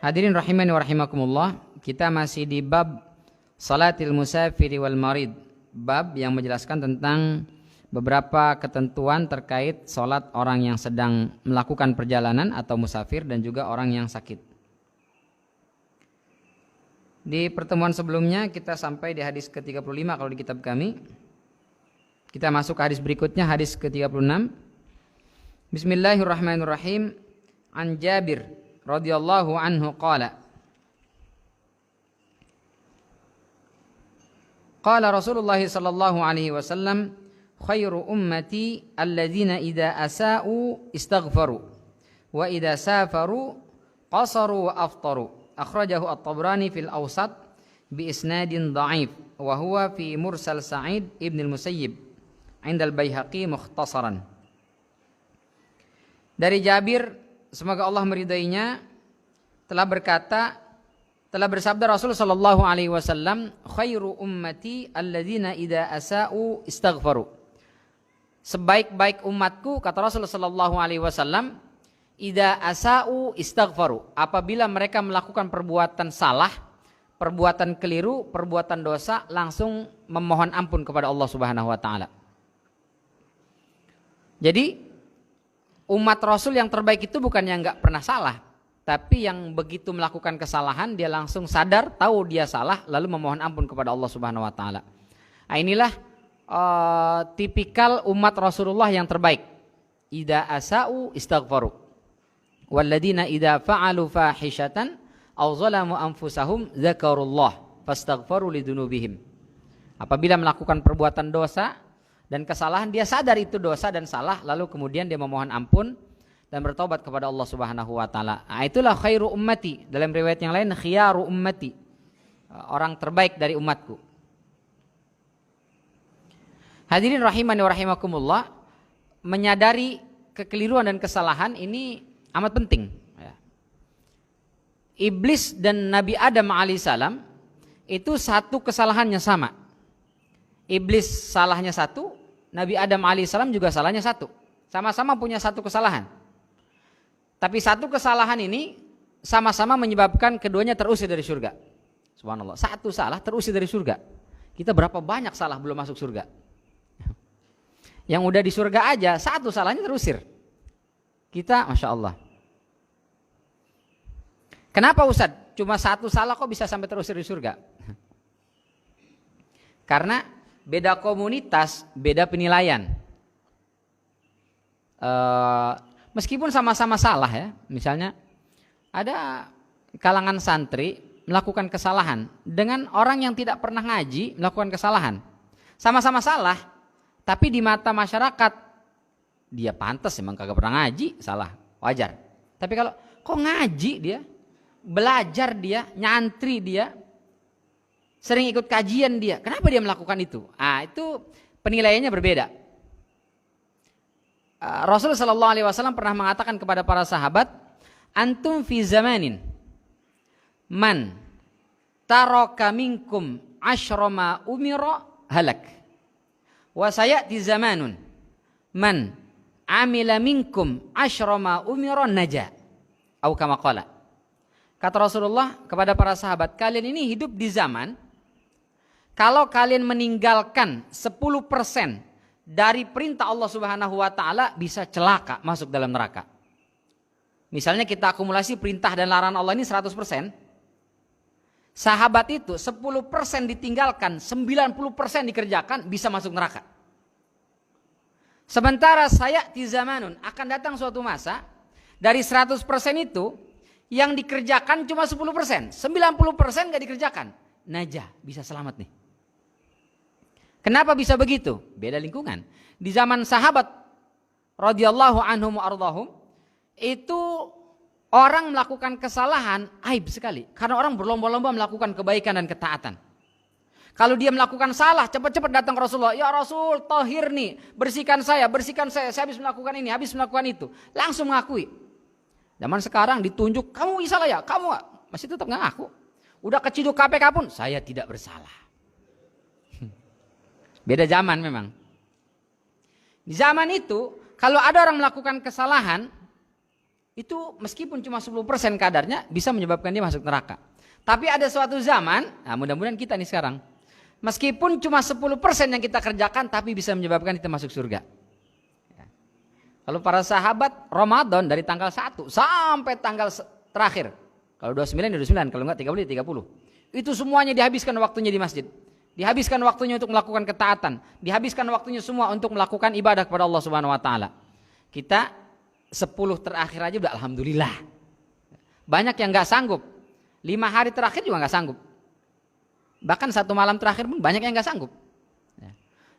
Hadirin rahimani wa rahimakumullah, kita masih di bab salatil musafiri wal marid, bab yang menjelaskan tentang beberapa ketentuan terkait salat orang yang sedang melakukan perjalanan atau musafir dan juga orang yang sakit. Di pertemuan sebelumnya kita sampai di hadis ke-35 kalau di kitab kami. Kita masuk ke hadis berikutnya, hadis ke-36. Bismillahirrahmanirrahim. An Jabir radhiyallahu anhu qala qala Rasulullah sallallahu alaihi wasallam khairu ummati alladzina idza asa'u istaghfaru wa idza safaru qasaru wa aftaru akhrajahu at-Tabrani fil Awsat bi isnadin dha'if wa huwa fi mursal Sa'id ibn al-Musayyib 'inda al-Baihaqi mukhtasaran. Dari Jabir, semoga Allah meridainya, telah bersabda Rasul sallallahu alaihi wasallam, khairu ummati alladzina idza asa'u istaghfaru. Sebaik-baik umatku, kata Rasul sallallahu alaihi wasallam, idza asa'u istaghfaru, apabila mereka melakukan perbuatan salah, perbuatan keliru, perbuatan dosa, langsung memohon ampun kepada Allah Subhanahu wa taala. Jadi umat Rasul yang terbaik itu bukan yang nggak pernah salah, tapi yang begitu melakukan kesalahan dia langsung sadar, tahu dia salah, lalu memohon ampun kepada Allah Subhanahu Wa Taala. Nah, inilah tipikal umat Rasulullah yang terbaik. Idza asa'u istaghfaru, walladzina idza fa'alu fahishatan aw zalamu anfusahum dzakarullah fastaghfaru lidzunubihim. Apabila melakukan perbuatan dosa dan kesalahan, dia sadar itu dosa dan salah, lalu kemudian dia memohon ampun dan bertobat kepada Allah Subhanahu wa taala. Nah, itulah khairu ummati. Dalam riwayat yang lain khiyaru ummati, orang terbaik dari umatku. Hadirin rahimani wa rahimakumullah, menyadari kekeliruan dan kesalahan ini amat penting. Iblis dan Nabi Adam alaihissalam itu satu kesalahannya sama. Iblis salahnya satu, Nabi Adam alaihissalam juga salahnya satu. Sama-sama punya satu kesalahan. Tapi satu kesalahan ini sama-sama menyebabkan keduanya terusir dari surga. Subhanallah, satu salah terusir dari surga. Kita berapa banyak salah belum masuk surga. Yang udah di surga aja, satu salahnya terusir. Kita, Masya Allah. Kenapa Ustadz? Cuma satu salah kok bisa sampai terusir di surga? Karena beda komunitas, beda penilaian. Meskipun sama-sama salah ya, misalnya ada kalangan santri melakukan kesalahan dengan orang yang tidak pernah ngaji melakukan kesalahan. Sama-sama salah, tapi di mata masyarakat dia pantas, emang kagak pernah ngaji, salah, wajar. Tapi kalau kok ngaji dia, belajar dia, nyantri dia, sering ikut kajian dia, kenapa dia melakukan itu? Itu penilaiannya berbeda. Rasulullah sallallahu alaihi wasallam pernah mengatakan kepada para sahabat, antum fi zamanin man taraka minkum asyrama umira halak, wa sayati zamanun man amila minkum asyrama umira naja, atau kama qala. Kata Rasulullah kepada para sahabat, kalian ini hidup di zaman kalau kalian meninggalkan 10% dari perintah Allah Subhanahu wa taala bisa celaka masuk dalam neraka. Misalnya kita akumulasi perintah dan larangan Allah ini 100%. Sahabat itu 10% ditinggalkan, 90% dikerjakan, bisa masuk neraka. Sementara saya di zamanun, akan datang suatu masa dari 100% itu yang dikerjakan cuma 10%, 90% gak dikerjakan. Najah, bisa selamat nih. Kenapa bisa begitu? Beda lingkungan. Di zaman sahabat radhiyallahu anhum wa ardhahum, itu orang melakukan kesalahan aib sekali. Karena orang berlomba-lomba melakukan kebaikan dan ketaatan. Kalau dia melakukan salah, cepat-cepat datang ke Rasulullah. Ya Rasul, tahir nih, bersihkan saya, saya habis melakukan ini, habis melakukan itu. Langsung mengakui. Zaman sekarang ditunjuk, kamu salah ya, kamu masih tetap nggak ngaku. Udah keciduk KPK pun, saya tidak bersalah. Beda zaman memang. Di zaman itu, kalau ada orang melakukan kesalahan, Itu meskipun cuma 10% kadarnya bisa menyebabkan dia masuk neraka. Tapi ada suatu zaman, nah mudah-mudahan kita nih sekarang, meskipun cuma 10% yang kita kerjakan tapi bisa menyebabkan kita masuk surga. Ya. Kalau para sahabat Ramadan dari tanggal 1 sampai tanggal terakhir, kalau 29 ya 29, kalau enggak 30 ya 30. Itu semuanya dihabiskan waktunya di masjid. Dihabiskan waktunya untuk melakukan ketaatan, dihabiskan waktunya semua untuk melakukan ibadah kepada Allah Subhanahu wa taala. Kita 10 terakhir aja udah alhamdulillah. Banyak yang nggak sanggup. 5 hari terakhir juga nggak sanggup. Bahkan 1 malam terakhir pun banyak yang nggak sanggup.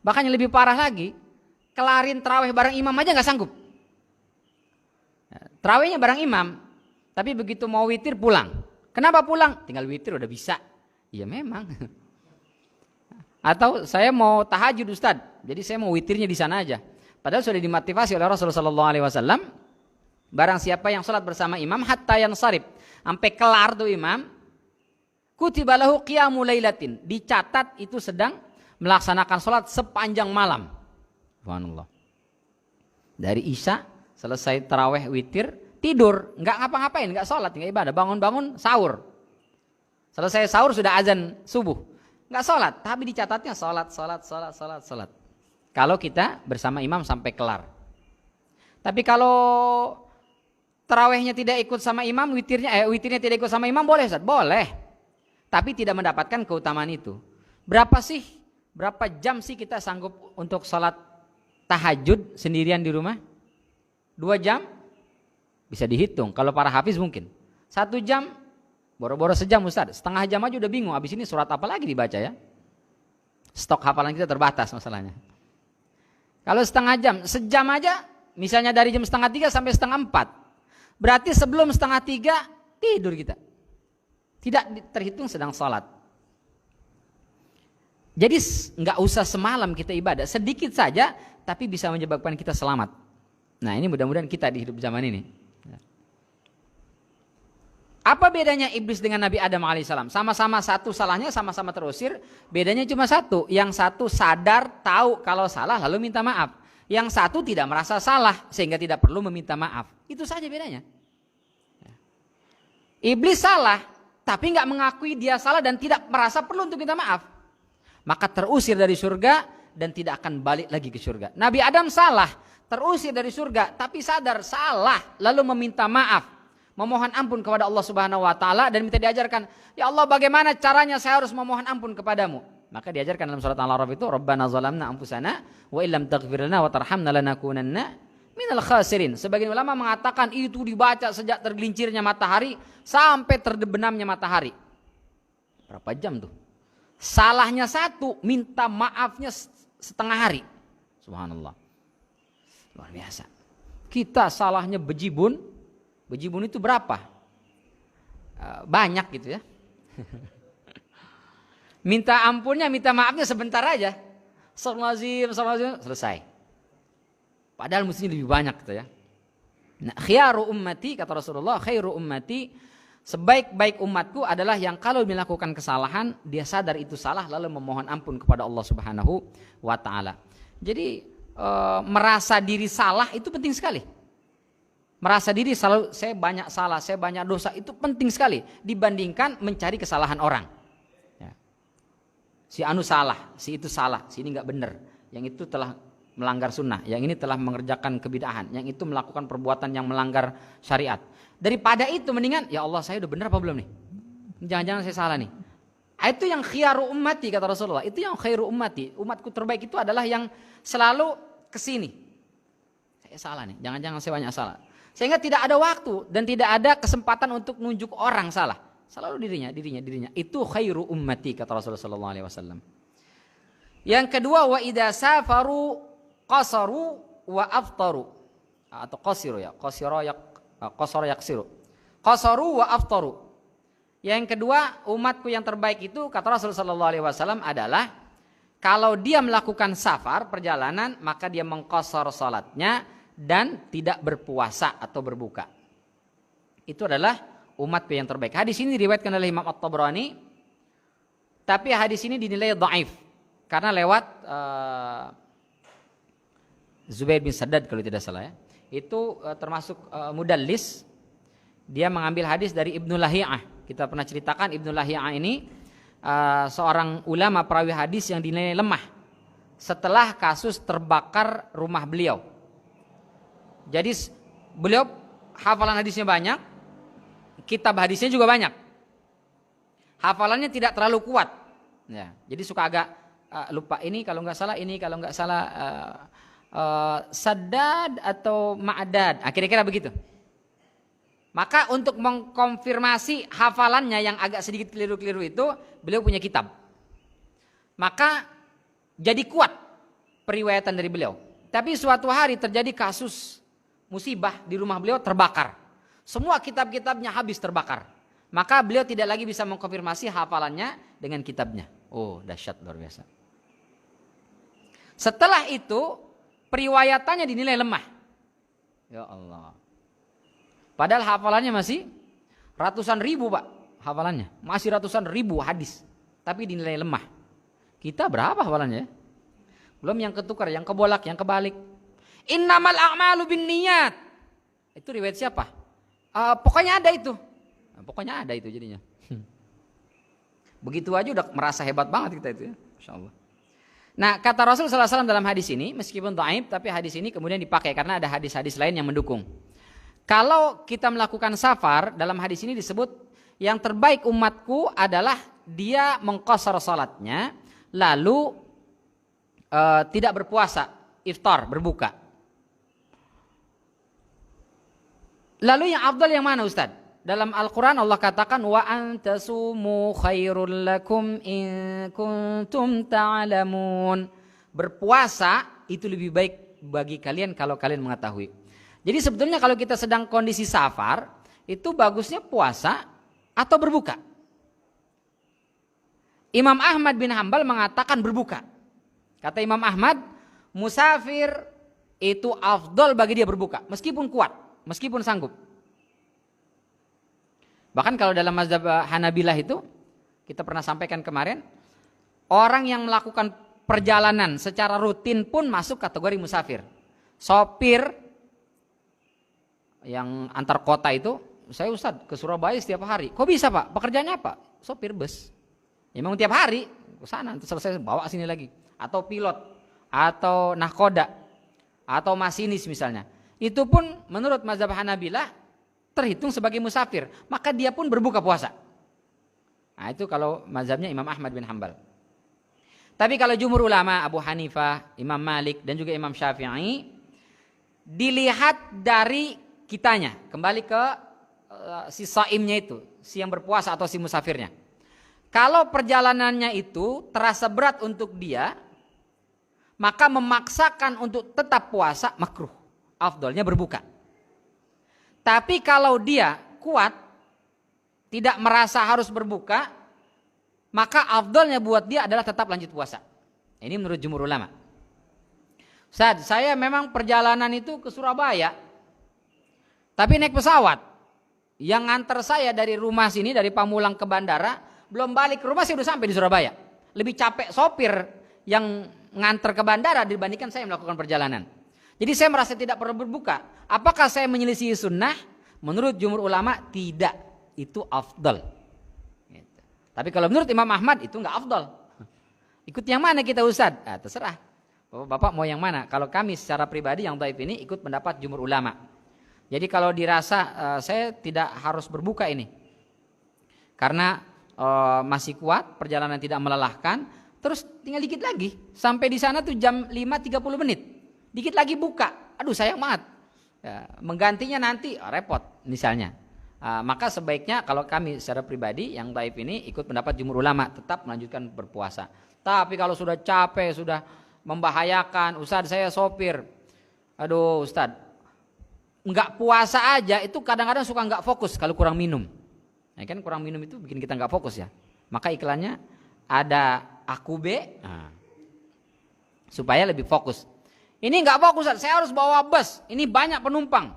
Bahkan yang lebih parah lagi, kelarin tarawih bareng imam aja nggak sanggup. Tarawihnya bareng imam, tapi begitu mau witir pulang. Kenapa pulang? Tinggal witir udah bisa. Iya memang. Atau saya mau tahajud Ustaz, jadi saya mau witirnya di sana aja. Padahal sudah dimotivasi oleh Rasulullah SAW. Barang siapa yang sholat bersama imam hatta yansarif, sampai kelar tuh imam, kutiba lahu qiyamu lailatin, dicatat itu sedang melaksanakan sholat sepanjang malam. Subhanallah. Dari isya selesai taraweh witir, tidur, nggak ngapa-ngapain, nggak sholat, nggak ibadah, bangun-bangun sahur. Selesai sahur sudah azan subuh, nggak sholat, tapi dicatatnya sholat. Kalau kita bersama imam sampai kelar. Tapi kalau tarawehnya tidak ikut sama imam, witirnya tidak ikut sama imam, boleh Ustaz? Boleh. Tapi tidak mendapatkan keutamaan itu. Berapa jam sih kita sanggup untuk sholat tahajud sendirian di rumah? 2 jam? Bisa dihitung. Kalau para hafiz mungkin. 1 jam, boro-boro sejam Ustaz. Setengah jam aja udah bingung. Habis ini surat apa lagi dibaca ya? Stok hafalan kita terbatas masalahnya. Kalau setengah jam, sejam aja, misalnya dari jam 2:30 sampai 3:30. Berarti sebelum 2:30 tidur kita. Tidak terhitung sedang sholat. Jadi nggak usah semalam kita ibadah, sedikit saja, tapi bisa menyebabkan kita selamat. Nah ini mudah-mudahan kita di hidup zaman ini. Apa bedanya iblis dengan Nabi Adam alaihissalam? Sama-sama satu salahnya, sama-sama terusir. Bedanya cuma satu. Yang satu sadar, tahu kalau salah lalu minta maaf. Yang satu tidak merasa salah sehingga tidak perlu meminta maaf. Itu saja bedanya. Iblis salah, tapi nggak mengakui dia salah dan tidak merasa perlu untuk minta maaf. Maka terusir dari surga dan tidak akan balik lagi ke surga. Nabi Adam salah, terusir dari surga, tapi sadar salah lalu meminta maaf. Memohon ampun kepada Allah Subhanahu wa taala dan minta diajarkan, ya Allah bagaimana caranya saya harus memohon ampun kepadamu? Maka diajarkan dalam surat Al-A'raf itu, Rabbana zalamna anfusana wa illam taghfir lana wa tarhamna lanakunanna minal khasirin. Sebagian ulama mengatakan itu dibaca sejak tergelincirnya matahari sampai terbenamnya matahari. Berapa jam tuh? Salahnya satu, minta maafnya setengah hari. Subhanallah. Luar biasa. Kita salahnya bejibun. Bejibun itu berapa? Banyak gitu ya. Minta ampunnya, minta maafnya sebentar aja. Astagfirullahaladzim, selesai. Padahal mestinya lebih banyak gitu ya. Nah, khiyaru ummati, kata Rasulullah, khairu ummati, sebaik-baik umatku adalah yang kalau melakukan kesalahan, dia sadar itu salah lalu memohon ampun kepada Allah Subhanahu wa taala. Jadi merasa diri salah itu penting sekali. Merasa diri selalu saya banyak salah, saya banyak dosa, itu penting sekali dibandingkan mencari kesalahan orang. Ya. Si anu salah, si itu salah, si ini nggak benar, yang itu telah melanggar sunnah, yang ini telah mengerjakan kebid'ahan, yang itu melakukan perbuatan yang melanggar syariat. Daripada itu mendingan, ya Allah saya udah benar apa belum nih? Jangan-jangan saya salah nih. Itu yang khiyaru ummati kata Rasulullah, itu yang khairu ummati. Umatku terbaik itu adalah yang selalu kesini. Saya salah nih, jangan-jangan saya banyak salah. Sehingga tidak ada waktu dan tidak ada kesempatan untuk nunjuk orang salah. Selalu dirinya. Itu khairu ummati kata Rasulullah sallallahu alaihi wasallam. Yang kedua, wa idza safaru qasaru wa aftaru. Atau qasiru ya. Qasara yaksiru. Qasaru wa aftaru. Yang kedua, umatku yang terbaik itu kata Rasulullah sallallahu alaihi wasallam adalah kalau dia melakukan safar, perjalanan, maka dia mengqasar salatnya dan tidak berpuasa atau berbuka. Itu adalah umatku yang terbaik. Hadis ini diriwayatkan oleh Imam At-Tabrani, tapi hadis ini dinilai dhaif karena lewat Zubair bin Saddad kalau tidak salah ya. itu termasuk mudallis. Dia mengambil hadis dari Ibnu Lahiyah. Kita pernah ceritakan Ibnu Lahiyah ini seorang ulama perawi hadis yang dinilai lemah setelah kasus terbakar rumah beliau. Jadi beliau hafalan hadisnya banyak, kitab hadisnya juga banyak. Hafalannya tidak terlalu kuat. Ya, jadi suka agak lupa ini kalau nggak salah, ini kalau nggak salah Saddad atau Ma'dad. Kira-kira begitu. Maka untuk mengkonfirmasi hafalannya yang agak sedikit keliru-keliru itu, beliau punya kitab. Maka jadi kuat periwayatan dari beliau. Tapi suatu hari terjadi kasus musibah di rumah beliau terbakar. Semua kitab-kitabnya habis terbakar. Maka beliau tidak lagi bisa mengkonfirmasi hafalannya dengan kitabnya. Oh, dahsyat luar biasa. Setelah itu periwayatannya dinilai lemah. Ya Allah. Padahal hafalannya masih ratusan ribu, Pak. Hafalannya masih ratusan ribu hadis, tapi dinilai lemah. Kita berapa hafalannya? Belum yang ketukar, yang kebolak, yang kebalik. Innamal a'malu binniyat. Itu riwayat siapa? Pokoknya ada itu. Pokoknya ada itu jadinya. Begitu aja udah merasa hebat banget kita itu ya. Masyaallah. Nah, kata Rasul sallallahu alaihi wasallam dalam hadis ini, meskipun dhaif tapi hadis ini kemudian dipakai karena ada hadis-hadis lain yang mendukung. Kalau kita melakukan safar, dalam hadis ini disebut yang terbaik umatku adalah dia mengqashar salatnya, lalu tidak berpuasa, iftar, berbuka. Lalu yang afdal yang mana Ustaz? Dalam Al-Quran Allah katakan wa antasumu khairul lakum in kuntum ta'lamun. Berpuasa itu lebih baik bagi kalian kalau kalian mengetahui. Jadi sebetulnya kalau kita sedang kondisi safar, itu bagusnya puasa atau berbuka. Imam Ahmad bin Hanbal mengatakan berbuka. Kata Imam Ahmad, musafir itu afdol bagi dia berbuka, meskipun kuat, meskipun sanggup. Bahkan kalau dalam mazhab Hanabilah itu, kita pernah sampaikan kemarin, orang yang melakukan perjalanan secara rutin pun masuk kategori musafir. Sopir yang antar kota itu, saya Ustadz ke Surabaya setiap hari. Kok bisa Pak? Pekerjaannya apa? Sopir bus. Ya memang tiap hari ke sana, selesai bawa sini lagi. Atau pilot, atau nahkoda, atau masinis misalnya. Itu pun menurut mazhab Hanabilah terhitung sebagai musafir. Maka dia pun berbuka puasa. Nah itu kalau mazhabnya Imam Ahmad bin Hanbal. Tapi kalau jumhur ulama, Abu Hanifah, Imam Malik, dan juga Imam Syafi'i, dilihat dari kitanya, kembali ke si saimnya itu, si yang berpuasa atau si musafirnya. Kalau perjalanannya itu terasa berat untuk dia, maka memaksakan untuk tetap puasa makruh. Afdolnya berbuka. Tapi kalau dia kuat, tidak merasa harus berbuka, maka afdolnya buat dia adalah tetap lanjut puasa. Ini menurut jumhur ulama. Ustaz, saya memang perjalanan itu ke Surabaya, tapi naik pesawat. Yang nganter saya dari rumah sini, dari Pamulang ke bandara, belum balik ke rumah saya udah sampai di Surabaya. Lebih capek sopir yang nganter ke bandara dibandingkan saya melakukan perjalanan. Jadi saya merasa tidak perlu berbuka. Apakah saya menyelisih sunnah? Menurut jumhur ulama tidak. Itu afdal. Tapi kalau menurut Imam Ahmad itu enggak afdal. Ikut yang mana kita Ustaz? Terserah. Bapak mau yang mana? Kalau kami secara pribadi yang dhaif ini ikut pendapat jumhur ulama. Jadi kalau dirasa saya tidak harus berbuka ini karena masih kuat, perjalanan tidak melelahkan, terus tinggal dikit lagi sampai di sana tuh jam 5.30 menit, dikit lagi buka, aduh sayang banget, ya, menggantinya nanti repot misalnya. Maka sebaiknya kalau kami secara pribadi yang dhaif ini ikut pendapat jumhur ulama, tetap melanjutkan berpuasa. Tapi kalau sudah capek, sudah membahayakan, Ustadz saya sopir, aduh Ustadz, nggak puasa aja itu kadang-kadang suka nggak fokus kalau kurang minum. Nah, kan kurang minum itu bikin kita nggak fokus ya. Maka iklannya ada Akube, supaya lebih fokus. Ini nggak fokus, saya harus bawa bus. Ini banyak penumpang.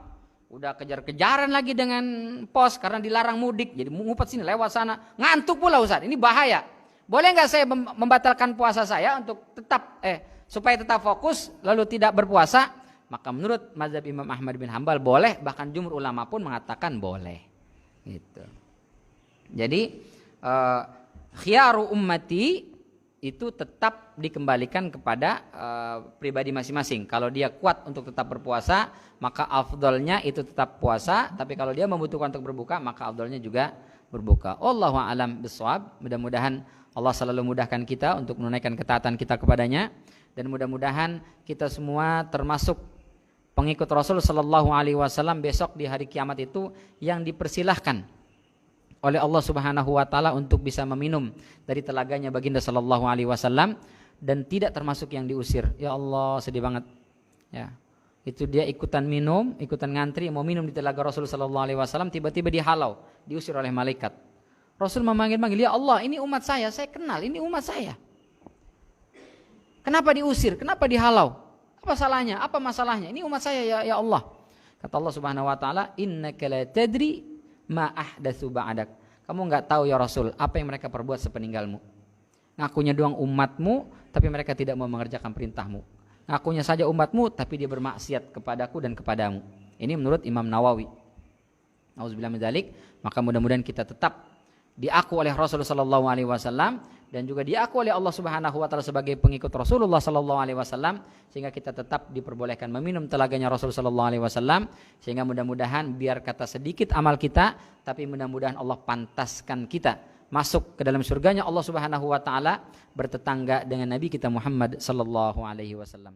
Udah kejar-kejaran lagi dengan pos karena dilarang mudik. Jadi ngumpet sini lewat sana, ngantuk pula Ustaz. Ini bahaya. Boleh nggak saya membatalkan puasa saya untuk tetap supaya tetap fokus lalu tidak berpuasa? maka menurut mazhab Imam Ahmad bin Hambal boleh, bahkan jumhur ulama pun mengatakan boleh. Gitu. Jadi khiyaru ummati itu tetap dikembalikan kepada pribadi masing-masing. Kalau dia kuat untuk tetap berpuasa, maka afdalnya itu tetap puasa. Tapi kalau dia membutuhkan untuk berbuka, maka afdalnya juga berbuka. Wallahu a'lam bishawab. Mudah-mudahan Allah selalu mudahkan kita untuk menunaikan ketaatan kita kepadanya, dan mudah-mudahan kita semua termasuk pengikut Rasul sallallahu alaihi wasallam besok di hari kiamat itu yang dipersilahkan oleh Allah Subhanahu wa taala untuk bisa meminum dari telaganya baginda sallallahu alaihi wasallam, dan tidak termasuk yang diusir. Ya Allah, sedih banget. Ya. Itu dia ikutan minum, ikutan ngantri mau minum di telaga Rasul sallallahu alaihi wasallam, tiba-tiba dihalau, diusir oleh malaikat. Rasul memanggil-manggil, "Ya Allah, ini umat saya kenal, ini umat saya. Kenapa diusir? Kenapa dihalau? Apa salahnya? Apa masalahnya? Ini umat saya ya Allah." Kata Allah Subhanahu wa taala, "Innaka la tadri ma ahdatsu ba'dak." Kamu enggak tahu ya Rasul apa yang mereka perbuat sepeninggalmu. Ngakunya doang umatmu, tapi mereka tidak mau mengerjakan perintahmu. Ngakunya saja umatmu, tapi dia bermaksiat kepadaku dan kepadamu. Ini menurut Imam Nawawi. Auzubillahi min dzalik. Maka mudah-mudahan kita tetap diaku oleh Rasulullah sallallahu alaihi wasallam, dan juga diaku oleh Allah Subhanahu wa taala sebagai pengikut Rasulullah sallallahu alaihi wasallam, sehingga kita tetap diperbolehkan meminum telaganya Rasul sallallahu alaihi wasallam, sehingga mudah-mudahan biar kata sedikit amal kita, tapi mudah-mudahan Allah pantaskan kita masuk ke dalam surganya Allah Subhanahu wa taala bertetangga dengan Nabi kita Muhammad sallallahu alaihi wasallam.